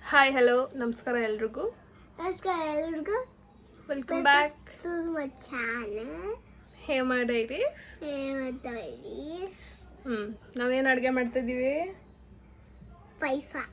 Hi hello ನಮಸ್ಕಾರ ಎಲ್ರಿಗೂ welcome back to my channel. Hema diaries. ನಾವೇನು ಅಡುಗೆ ಮಾಡ್ತಿದ್ದೀವಿ? ಪೈಸಾ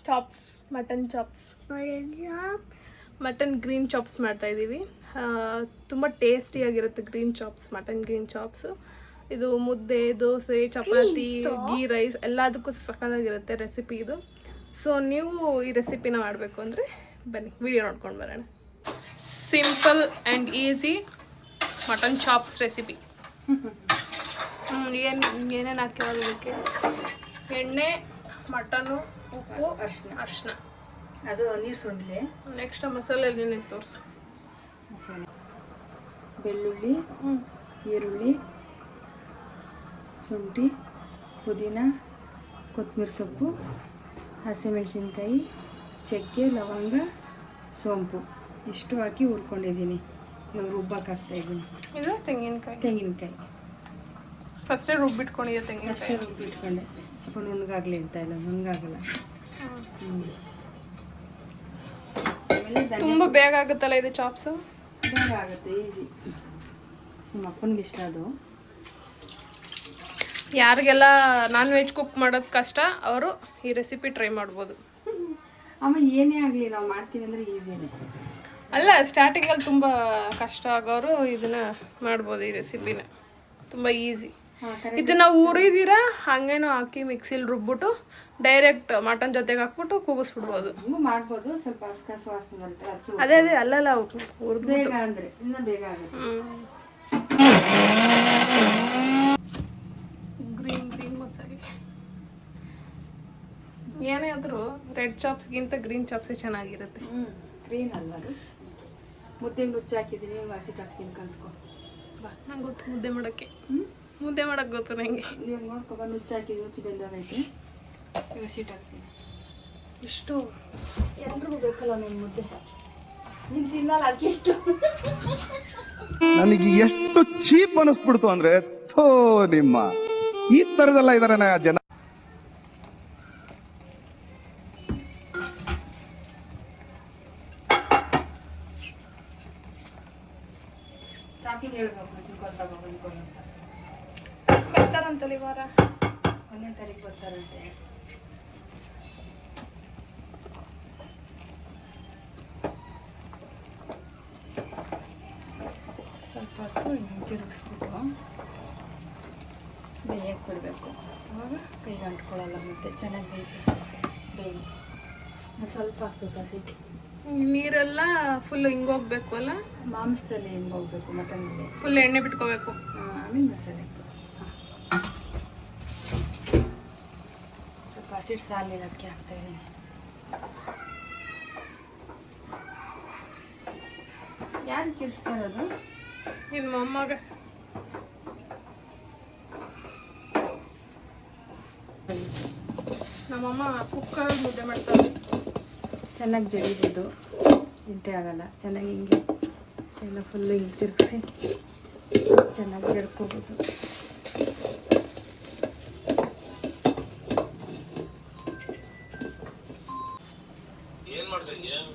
chops, mutton chops, mutton green chops ಮಾಡ್ತಾ ಇದ್ದೀವಿ. ತುಂಬ ಟೇಸ್ಟಿಯಾಗಿರುತ್ತೆ ಮಟನ್ ಗ್ರೀನ್ ಚಾಪ್ಸ್. ಇದು ಮುದ್ದೆ, ದೋಸೆ, ಚಪಾತಿ, ಗೀ ರೈಸ್ ಎಲ್ಲದಕ್ಕೂ ಸಕ್ಕತ್ತಾಗಿರುತ್ತೆ ರೆಸಿಪಿ ಇದು. ಸೊ ನೀವು ಈ ರೆಸಿಪಿನ ಮಾಡಬೇಕು ಅಂದರೆ ಬನ್ನಿ ವಿಡಿಯೋ ನೋಡ್ಕೊಂಡು ಬರೋಣ. Simple and easy mutton chops recipe. ಏನೇನು ಹಾಕಿರೋದು ಇದಕ್ಕೆ? ಎಣ್ಣೆ, ಮಟನು, ಉಪ್ಪು, ಅರಿಶಿನ, ಅದು ನೀರು ಸುಂಡ್ಲೆ. ನೆಕ್ಸ್ಟ್ ಮಸಾಲೆ ಏನೇನು ತೋರಿಸು. ಮಸಾಲೆ ಬೆಳ್ಳುಳ್ಳಿ, ಈರುಳ್ಳಿ, ಶುಂಠಿ, ಪುದೀನ, ಕೊತ್ತಂಬರಿ ಸೊಪ್ಪು, ಹಸಿಮೆಣಸಿನ್ಕಾಯಿ, ಚಕ್ಕೆ, ಲವಂಗ, ಸೋಂಪು ಇಷ್ಟು ಹಾಕಿ ಹುರ್ಕೊಂಡಿದ್ದೀನಿ. ಇವಾಗ ರುಬ್ಬಕ್ಕೆ ಹಾಕ್ತಾಯಿದ್ದೀನಿ. ಇದು ತೆಂಗಿನಕಾಯಿ ಫಸ್ಟೇ ರುಬ್ಬಿಟ್ಕೊಂಡಿದ್ದೆ. ಅಷ್ಟೇ ರುಬ್ಬಿಟ್ಕೊಂಡೆ. ಸ್ವಲ್ಪ ನುಣ್ಣಗಾಗಲಿ ಅಂತ ಇಲ್ಲ, ನುಣ್ಣಗಾಗಲ್ಲ. ಆಮೇಲೆ ತುಂಬ ಬೇಗ ಆಗುತ್ತಲ್ಲ ಇದು ಚಾಪ್ಸು? ಬೇಗ ಆಗುತ್ತೆ, ಈಸಿ. ನಮ್ಮ ಅಪ್ಪನಿಗೆ ಇಷ್ಟ ಅದು. ಯಾರಿಗೆಲ್ಲ ನಾನ್ ವೆಜ್ ಕುಕ್ ಮಾಡೋದು ಕಷ್ಟ ಅವರು ಈ ರೆಸಿಪಿ ಟ್ರೈ ಮಾಡ್ಬೋದು. ಆಮೇಲೆ ಏನೇ ಆಗಲಿ ನಾವು ಮಾಡ್ತೀವಿ ಅಂದರೆ ಈಸಿನೇ. ಅಲ್ಲ, ಸ್ಟಾರ್ಟಿಂಗಲ್ಲಿ ತುಂಬ ಕಷ್ಟ ಆಗೋರು ಇದನ್ನ ಮಾಡ್ಬೋದು. ಈ ರೆಸಿಪಿನ ತುಂಬ ಈಸಿ. ಇದನ್ನ ಉರಿದಿರ ಹಾಗೇನೋ ಹಾಕಿ ಮಿಕ್ಸಿಲಿ ರುಬ್ಬಿಟ್ಟು ಡೈರೆಕ್ಟ್ ಮಟನ್ ಜೊತೆಗೆ ಹಾಕ್ಬಿಟ್ಟು ಕೂಗಿಸ್ಬಿಡ್ಬೋದು. ಹಂಗೂ ಮಾಡ್ಬೋದು. ಸ್ವಲ್ಪ ಹಸ್ಕಸ್ ವಾಸನೆ ಬರುತ್ತೆ. ಅದೇ ಅಲ್ಲಲ್ಲ ಹುರಿದು ಬೇಗ ಅಂದರೆ ಇನ್ನೂ ಬೇಗ ಆಗುತ್ತೆ. ಗ್ರೀನ್ ಮಸಾಲೆ ಏನೇ ಆದರೂ ರೆಡ್ ಚಾಪ್ಸ್ಗಿಂತ ಗ್ರೀನ್ ಚಾಪ್ಸೇ ಚೆನ್ನಾಗಿರುತ್ತೆ. ಗ್ರೀನ್ ಅಲ್ಲ ಅದು. ಮುದ್ದೆಗೆ ನುಚ್ಚು ಹಾಕಿದ್ದೀನಿ, ಹಸಿಟ್ಟು ಹಾಕ್ತೀನಿ ಕಲ್ತ್ಕೊ. ಬಾ, ನಂಗೆ ಗೊತ್ತು ಮುದ್ದೆ ಮಾಡೋಕ್ಕೆ. ಮುದ್ದೆ ಮಾಡೋಕ್ಕೆ ಗೊತ್ತು ನನಗೆ. ನೀವು ನೋಡ್ಕೊಬ, ನುಚ್ಚು ಹಾಕಿದ್ದೀನಿ, ನುಚ್ಚು ಬೆಂದಾಗೈತಿ. ಹಸಿಟ್ಟು ಹಾಕ್ತೀನಿ. ಇಷ್ಟು ಎಲ್ರಿಗೂ ಬೇಕಲ್ಲ ನಿಮ್ಮ ಮುದ್ದೆ. ನೀನು ತಿನ್ನಲ್ಲ ಅದಕ್ಕಿಷ್ಟು. ನನಗೆ ಎಷ್ಟು ಚೀಪ್ ಅನಿಸ್ಬಿಡ್ತು ಅಂದ್ರೆ, ಥೋ ನಿಮ್ಮ ಈ ತರದೆಲ್ಲ ಇದಾರೆ ಜನ. ಬರ್ತಾರಂತಲ್ಲ ಈ ವಾರ 1ನೇ ತಾರೀಕು ಬರ್ತಾರಂತೆ. ಸ್ವಲ್ಪ ಹೊತ್ತು ತಿರುಗಿಸ್ಬಿಟ್ಟು ಬೇಯಕ್ಕೆ ಬಿಡಬೇಕು. ಆವಾಗ ಕೈಗೆ ಅಂಟ್ಕೊಳ್ಳಲ್ಲ, ಮತ್ತೆ ಚೆನ್ನಾಗಿ ಬೇಯ್ತು. ಸ್ವಲ್ಪ ಹಾಕ್ಬೇಕು ಹಸಿಟ್ಟು. ನೀರೆಲ್ಲ ಫುಲ್ ಹಿಂಗೋಗ್ಬೇಕು ಅಲ್ಲ? ಮಾಂಸದಲ್ಲಿ ಹೆಂಗೆ ಹೋಗ್ಬೇಕು, ಮಟನ್ಗೆ ಫುಲ್ ಎಣ್ಣೆ ಬಿಟ್ಕೋಬೇಕು. ಆಮೇಲೆ ಮಸಾಲೆ ಸ್ವಲ್ಪ ಹಸಿಟ್ಟು ಸಾಲಿನ ಅದಕ್ಕೆ ಹಾಕ್ತಾಯಿದ್ದೀನಿ. ಯಾರು ಕಿರಿಸ್ತಾ ಇರೋದು? ನಿಮ್ಮ ಮೊಮ್ಮಗ. ನಮ್ಮಮ್ಮ ಕುಕ್ಕರಲ್ಲಿ ಮುದ್ದೆ ಮಾಡ್ತಾರೆ. ಚೆನ್ನಾಗಿ ಜಡಿಬೋದು, ಇಂಟೆ ಆಗಲ್ಲ. ಚೆನ್ನಾಗಿ ಹಿಂಗೆ ಎಲ್ಲ ಫುಲ್ಲು ಹಿಂಗೆ ತಿರುಗಿಸಿ ಚೆನ್ನಾಗಿ ಜಡ್ಕೋಬೋದು.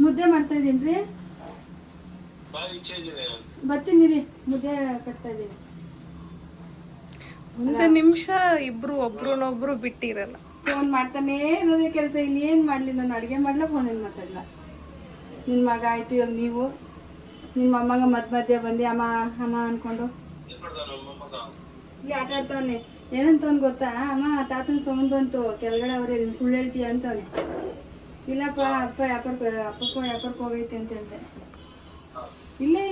ಮುದ್ದೆ ಮಾಡ್ತಾ ಇದ್ದೀನಿ ರೀ. ಬರ್ತೀನಿ ರೀ, ಮುದ್ದೆ ಕಟ್ತಾ ಇದ್ದೀನಿ. 1 ನಿಮಿಷ ಇಬ್ರು ಒಬ್ರನ್ನೊಬ್ರು ಬಿಟ್ಟಿರಲ್ಲ. ಫೋನ್ ಮಾಡ್ತಾನೆ ಇರೋದೇ ಕೆಲಸ. ಇಲ್ಲಿ ಏನು ಮಾಡಲಿ, ನಾನು ಅಡುಗೆ ಮಾಡ್ಲಾ, ಫೋನಲ್ಲಿ ಮಾತಾಡಲ್ಲ. ನಿನ್ನ ಮಗ ಆಯಿತು, ಇವಾಗ ನೀವು ನಿಮ್ಮ ಅಮ್ಮಗ ಮಧ್ಯೆ ಬಂದು ಅಮ್ಮ ಅಮ್ಮ ಅಂದ್ಕೊಂಡು ಇಲ್ಲಿ ಆಟ ಆಡ್ತಾವನೆ. ಏನಂತವನು ಗೊತ್ತಾ? ಅಮ್ಮ ತಾತನ ಸೌಂಡ್ ಬಂತು ಕೆಳಗಡೆ, ಅವ್ರೆ ನೀನು ಸುಳ್ಳು ಹೇಳ್ತೀಯ ಅಂತವನೆ. ಇಲ್ಲಪ್ಪ ಅಪ್ಪ ವ್ಯಾಪಾರಕ್ಕೆ ಹೋಗೈತೆ ಅಂತ ಹೇಳ್ದೆ. ಇಲ್ಲ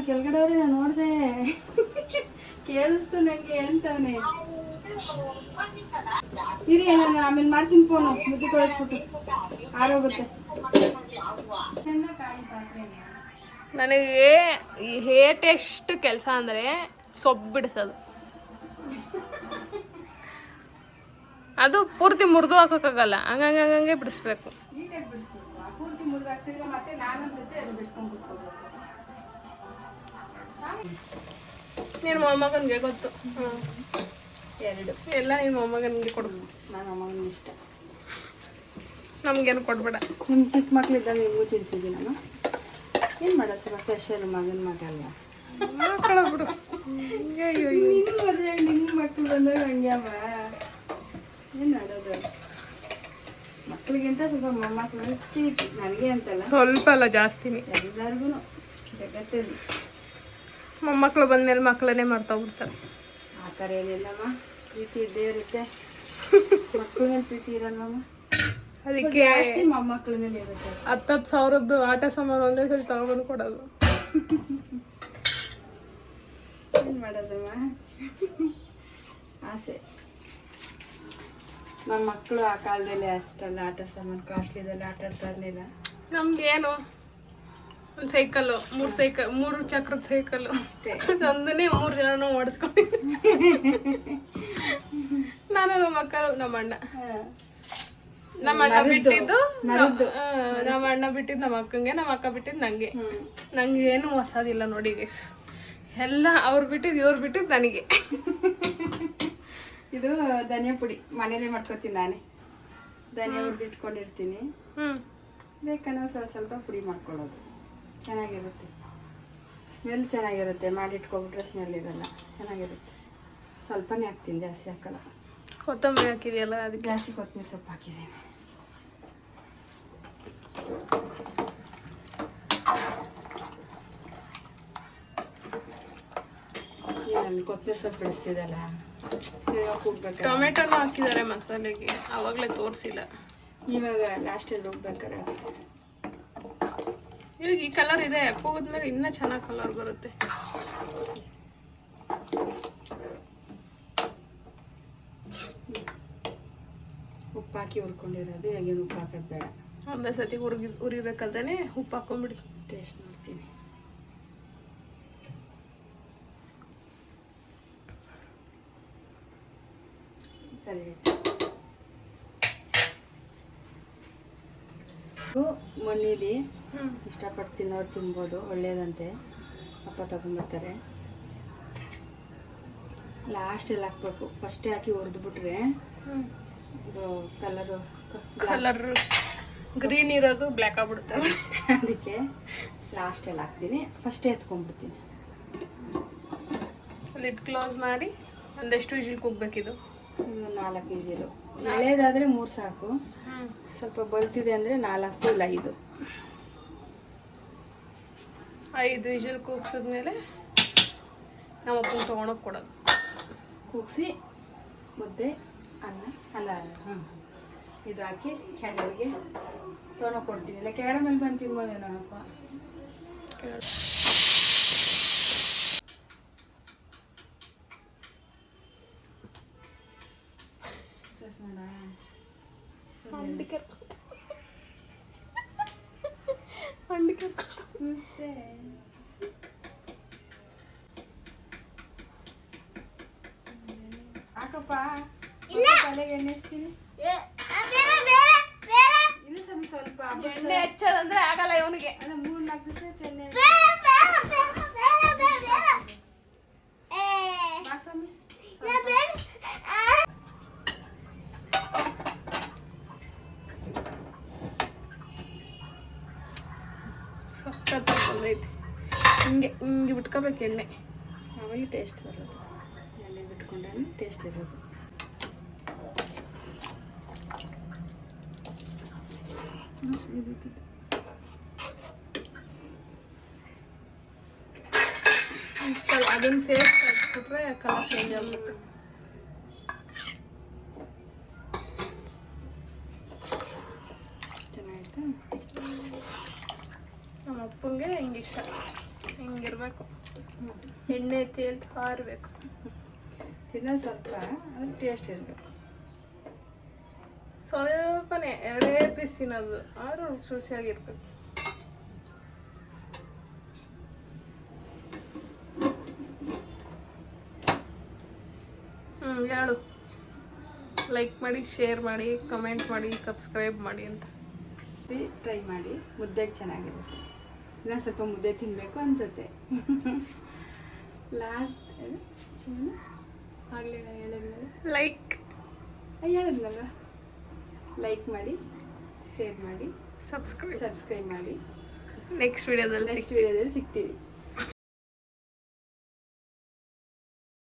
ಕೆಳಗಡೆ ಅವ್ರೆ ನಾನು ನೋಡಿದೆ, ಕೇಳಿಸ್ತು ನನಗೆ ಅಂತವನೆ. ಇರಿ, ನಾನು ಆಮೇಲೆ ಮಾಡ್ತೀನಿ ಫೋನು. ಮುದ್ದೆ ತೊಳಸ್ಬಿಟ್ಟು ಆರೋಗುತ್ತೆ. ನನಗೆ ಹೇಟ್ ಎಷ್ಟು ಕೆಲಸ ಅಂದರೆ ಸೊಪ್ಪು ಬಿಡಿಸೋದು. ಅದು ಪೂರ್ತಿ ಮುರಿದು ಹಾಕೋಕ್ಕಾಗಲ್ಲ, ಹಂಗಂಗೆ ಬಿಡಿಸ್ಬೇಕು. ನೀಟಾಗಿ ಬಿಡಿಸ್ಬೇಕು. ಪೂರ್ತಿ ಮುರಿದು ಹಾಕ್ತಿದ್ರೆ ಮತ್ತೆ ನಾನೊಂದ್ಸತಿ ಅದು ಬಿಡಿಸ್ಕೊಂಡು ಕೂತ್ಕೋಬೇಕು. ನಿನ್ನ ಮೊಮ್ಮಗನಿಗೆ ಗೊತ್ತು. 2 ಎಲ್ಲ ನಿಮ್ಮ ಮೊಮ್ಮಗನಿಗೆ ಕೊಡು. ನನ್ನ ಮೊಮ್ಮಗನಿಗೆ ಇಷ್ಟ. ನಮ್ಗೇನು ಕೊಡ್ಬೇಡ. ನಿಮ್ಮ ಚಿಕ್ಕ ಮಕ್ಳಿದ್ದಾಗ ಹೆಂಗೂ ತಿನ್ಸಿದ್ದೀನಮ್ಮ. ಏನು ಮಾಡೋದು ಸ್ವಲ್ಪ ಸ್ಪೆಷಲ್ ಮಗನ ಮಗಲ್ವ. ಮಕ್ಕಳ ಬಿಡು. ನಿನ್ನ ಮದುವೆಗೆ ನಿಮ್ಮ ಮಕ್ಳು ಬಂದಾಗ ಹಂಗೆ ಅಮ್ಮ. ಏನು ಮಾಡೋದು, ಮಕ್ಳಿಗಿಂತ ಸ್ವಲ್ಪ ಮೊಮ್ಮಕ್ಳು ಪ್ರೀತಿ ನನಗೆ ಅಂತಲ್ಲ, ಸ್ವಲ್ಪ ಅಲ್ಲ ಜಾಸ್ತಿನಿ ಎಲ್ಲರಿಗೂ ಜಗತ್ತಲ್ಲಿ. ಮೊಮ್ಮಕ್ಕಳು ಬಂದ್ಮೇಲೆ ಮಕ್ಕಳನ್ನೇ ಮಾಡ್ತಾಬಿಡ್ತಾರೆ. ಆ ಥರ ಏನಿಲ್ಲಮ್ಮ, ಪ್ರೀತಿ ಇದ್ದೇ ಇರುತ್ತೆ. ಮಕ್ಳ ಮೇಲೆ ಪ್ರೀತಿ ಇರಲ್ವಮ್ಮ, ಅದಕ್ಕೆ ಜಾಸ್ತಿ ಮೊಮ್ಮಕ್ಳ ಮೇಲೆ ಇರುತ್ತೆ. 10,000 ಆಟ ಸಾಮಾನು ಒಂದೇ ಸರಿ ತಗೊಬಂದು ಕೊಡೋದು. ಏನು ಮಾಡೋದಮ್ಮ, ಆಸೆ. ನಮ್ಮ ಮಕ್ಕಳು ಆ ಕಾಲದಲ್ಲಿ ಅಷ್ಟೆಲ್ಲ ಆಟ ಸಾಮಾನು ಕಾಸ್ಟ್ಲಿದಲ್ಲಿ ಆಟ ಆಡ್ತಾ ಇರಲಿಲ್ಲ. ನಮ್ಗೇನು ಒಂದು ಸೈಕಲ್ಲು, 3 ಚಕ್ರದ ಸೈಕಲ್ಲು ಅಷ್ಟೇ. ಒಂದನ್ನೇ 3 ಜನನೂ ಓಡಿಸ್ಕೊಂಡಿದ್ದೀನಿ. ನಾನು ನಮ್ಮ ಅಕ್ಕ ನಮ್ಮ ಅಣ್ಣ. ನಮ್ಮ ಅಣ್ಣ ಬಿಟ್ಟಿದ್ದು ನಮ್ಮ ಅಣ್ಣ ಬಿಟ್ಟಿದ್ದು ನಮ್ಮ ಅಕ್ಕಂಗೆ, ನಮ್ಮ ಅಕ್ಕ ಬಿಟ್ಟಿದ್ದು ನಂಗೆ. ನಂಗೆ ಏನು ಹೊಸದಿಲ್ಲ ನೋಡಿ ಗೈಸ್, ಎಲ್ಲ ಅವ್ರು ಬಿಟ್ಟಿದ್ದು ಇವ್ರು ಬಿಟ್ಟಿದ್ದು ನನಗೆ. ಇದು ಧನಿಯಾ ಪುಡಿ ಮನೇಲೆ ಮಾಡ್ಕೊತೀನಿ ನಾನೇ. ಧನಿಯಾ ಹುರಿದು ಇಟ್ಕೊಂಡಿರ್ತೀನಿ, ಬೇಕನ್ನೋ ಸ್ವಲ್ಪ ಪುಡಿ ಮಾಡ್ಕೊಳ್ಳೋದು. ಚೆನ್ನಾಗಿರುತ್ತೆ, ಸ್ಮೆಲ್ ಚೆನ್ನಾಗಿರುತ್ತೆ. ಮಾಡಿಟ್ಕೊಬಿಟ್ರೆ ಸ್ಮೆಲ್ ಇರಲ್ಲ, ಚೆನ್ನಾಗಿರುತ್ತೆ. ಸ್ವಲ್ಪನೇ ಹಾಕ್ತೀನಿ, ಜಾಸ್ತಿ ಹಾಕಲ್ಲ. ಕೊತ್ತಂಬರಿ ಹಾಕಿದೆಯಲ್ಲ ಅದಕ್ಕೆ ಜಾಸ್ತಿ ಕೊತ್ತಂಬರಿ ಸೊಪ್ಪು ಹಾಕಿದ್ದೀನಿ. ಏನಲ್ಲಿ ಕೊತ್ತಂಬರಿ ಸೊಪ್ಪು ಬೆಳೆಸ್ತಿದ್ದಲ್ಲ, ಕೂಗ್ಬೇಕು. ಟೊಮೆಟೊನು ಹಾಕಿದ್ದಾರೆ ಮಸಾಲೆಗೆ, ಆವಾಗಲೇ ತೋರಿಸಿಲ್ಲ. ಇವಾಗ ಲಾಸ್ಟಲ್ಲಿ ರುಬ್ಬೇಕಾರೆ ಇವಾಗ ಈ ಕಲರ್ ಇದೆ, ಕೂಗಿದ್ಮೇಲೆ ಇನ್ನೂ ಚೆನ್ನಾಗಿ ಕಲರ್ ಬರುತ್ತೆ. ಉಪ್ಪು ಹಾಕಿ ಹುರ್ಕೊಂಡಿರೋದು, ಇವಾಗೇನು ಉಪ್ಪು ಹಾಕೋದು ಬೇಡ. ಒಂದೇ ಸತಿ ಉರಿಬೇಕಾದ್ರೇ ಉಪ್ಪು ಹಾಕೊಂಬಿಡಿ. ಟೇಸ್ಟ್ ನೋಡ್ತೀನಿ. ಸರಿ, ಮಣ್ಣೀಲಿ ಇಷ್ಟಪಟ್ಟು ತಿನ್ನೋರು ತಿನ್ಬೋದು, ಒಳ್ಳೇದಂತೆ. ಅಪ್ಪ ತಗೊಂಬರ್ತಾರೆ. ಲಾಸ್ಟಲ್ಲಿ ಹಾಕ್ಬೇಕು, ಫಸ್ಟೇ ಹಾಕಿ ಹುರಿದ್ಬಿಟ್ರೆ ಇದು ಕಲರ್ ಗ್ರೀನ್ ಇರೋದು ಬ್ಲ್ಯಾಕ್ ಆಗ್ಬಿಡುತ್ತೆ. ಅದಕ್ಕೆ ಲಾಸ್ಟಲ್ಲಿ ಹಾಕ್ತೀನಿ, ಫಸ್ಟೇ ಎತ್ಕೊಂಡ್ಬಿಡ್ತೀನಿ. ಲಿಡ್ ಕ್ಲೋಸ್ ಮಾಡಿ ಒಂದೆಷ್ಟು ವಿಜಿಲ್ ಕೂಗ್ಬೇಕಿದು? ಇದು 4 ವಿಜಿಲು. ಎಳೆದಾದರೆ 3 ಸಾಕು, ಸ್ವಲ್ಪ ಬಲ್ತಿದೆ ಅಂದರೆ 4 ಇಲ್ಲ 5. 5 ವಿಜಿಲ್ ಕೂಗ್ಸಿದ್ಮೇಲೆ ನಮ್ಮ ಅಪ್ಪನ ತೊಗೊಂಡೋಗಿ ಕೊಡೋದು. ಕೂಗಿಸಿ ಮುದ್ದೆ ಅಲ್ಲ ಇದು ಹಾಕಿ ಕ್ಯಾಡಲ್ಗೆ ತೊಗೊಂಡೋಗಿ ಕೊಡ್ತೀನಿ. ಇಲ್ಲ ಕ್ಯಾಡ ಮೇಲೆ ಬಂದು ತಿನ್ಬೋದೇನೋ ಅಪ್ಪ. ಸುಸ್ತೆ ಹಾಕಪ್ಪ, ತಲೆಗೆ ಎಣ್ಣೆ ಹಚ್ತೀನಿ. ಇದು ಸ್ವಲ್ಪ ಎಣ್ಣೆ ಹಚ್ಚೋದಂದ್ರೆ ಆಗಲ್ಲ ಇವನಿಗೆ. ಅಲ್ಲ 3-4 ದಿವಸ ಎಣ್ಣೆ ಬಾಸಮ್ಮಿ. ಸಖತ್ ಬಂದೈತಿ. ಹಿಂಗೆ ಬಿಟ್ಕೋಬೇಕು ಎಣ್ಣೆ, ಆಮೇಲೆ ಟೇಸ್ಟ್ ಬರೋದು. ಎಣ್ಣೆ ಬಿಟ್ಕೊಂಡ್ರೆ ಟೇಸ್ಟ್ ಇರೋದು. ಅದನ್ನ ಸೇರಿಸಿ ಕಟ್ಬಿಟ್ರೆ ಕಲರ್ ಚೇಂಜ್ ಆಗುತ್ತೆ. ಚೆನ್ನಾಗಿತ್ತು. ನಮ್ಮ ಅಪ್ಪಂಗೆ ಹಿಂಗೆ ಇಷ್ಟ, ಹಿಂಗಿರ್ಬೇಕು, ಎಣ್ಣೆ ತೇಲ್ತಾ ಇರಬೇಕು. ತಿನ್ನೋ ಸ್ವಲ್ಪ ಅದು ಟೇಸ್ಟ್ ಇರಬೇಕು. ಸ್ವಲ್ಪನೇ 2 ಪೀಸ್ ತಿನ್ನೋದು, ಆದರೂ ರುಚಿಯಾಗಿರ್ಬೇಕು. ಹೇಳು, ಲೈಕ್ ಮಾಡಿ, ಶೇರ್ ಮಾಡಿ, ಕಮೆಂಟ್ ಮಾಡಿ, ಸಬ್ಸ್ಕ್ರೈಬ್ ಮಾಡಿ ಅಂತ. ಟ್ರೈ ಮಾಡಿ, ಮುದ್ದೆಗೆ ಚೆನ್ನಾಗಿರುತ್ತೆ. ಇನ್ನೊಂದು ಸ್ವಲ್ಪ ಮುದ್ದೆ ತಿನ್ನಬೇಕು ಅನಿಸುತ್ತೆ. ಲಾಸ್ಟ್ ಆಗಲೇ ಹೇಳಿದ್ಮೇಲೆ ಲೈಕ್ ಹೇಳಿದ್ನಲ್ವ, ಲೈಕ್ ಮಾಡಿ, ಶೇರ್ ಮಾಡಿ ಸಬ್ಸ್ಕ್ರೈಬ್ ಸಬ್ಸ್ಕ್ರೈಬ್ ಮಾಡಿ ನೆಕ್ಸ್ಟ್ ವಿಡಿಯೋದಲ್ಲಿ ನೆಕ್ಸ್ಟ್ ವಿಡಿಯೋದಲ್ಲಿ ಸಿಗ್ತೀವಿ